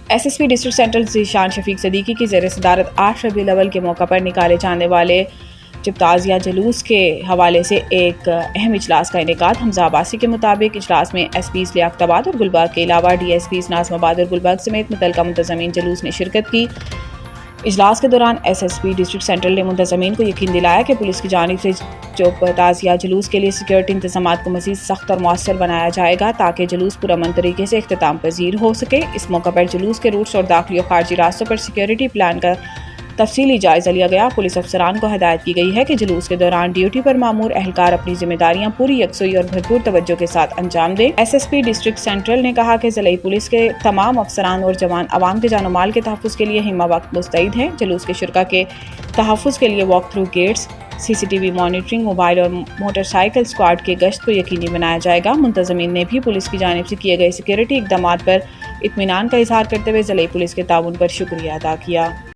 S S P district central Zeeshan Shafiq Siddiqui کی زیر صدارت 8 ربیع الاول کے موقع پر نکالے جانے والے تعزیہ جلوس کے حوالے سے ایک اہم اجلاس کا انعقاد۔ حمزہ عباسی کے مطابق اجلاس میں ایس پیز لیاقت آباد اور گلبرگ کے علاوہ ڈی ایس پیز ناظم آباد اور گلبرگ سمیت متعلقہ منتظمین جلوس نے شرکت کی۔ اجلاس کے دوران S S P district central نے منتظمین کو یقین دلایا کہ پولیس کی جانب سے تعزیہ جلوس کے لیے سیکورٹی انتظامات کو مزید سخت اور مؤثر بنایا جائے گا تاکہ جلوس پرامن طریقے سے اختتام پذیر ہو سکے۔ اس موقع پر جلوس کے روٹس اور داخلی اور خارجی راستوں پر سیکورٹی پلان کا تفصیلی جائزہ لیا گیا۔ پولیس افسران کو ہدایت کی گئی ہے کہ جلوس کے دوران ڈیوٹی پر مامور اہلکار اپنی ذمہ داریاں پوری یکسوئی اور بھرپور توجہ کے ساتھ انجام دیں۔ S S P district central نے کہا کہ ضلعی پولیس کے تمام افسران اور جوان عوام کے جان و مال کے تحفظ کے لیے ہمہ وقت مستعد ہیں۔ جلوس کے شرکاء کے تحفظ کے لیے walk through gates, C C T V monitoring, mobile اور موٹر سائیکل اسکواڈ کی گشت کو یقینی بنایا جائے گا۔ منتظمین نے بھی پولیس کی جانب سے کیے گئے سیکورٹی اقدامات پر اطمینان کا اظہار کرتے ہوئے ضلعی پولیس کے تعاون پر شکریہ ادا کیا۔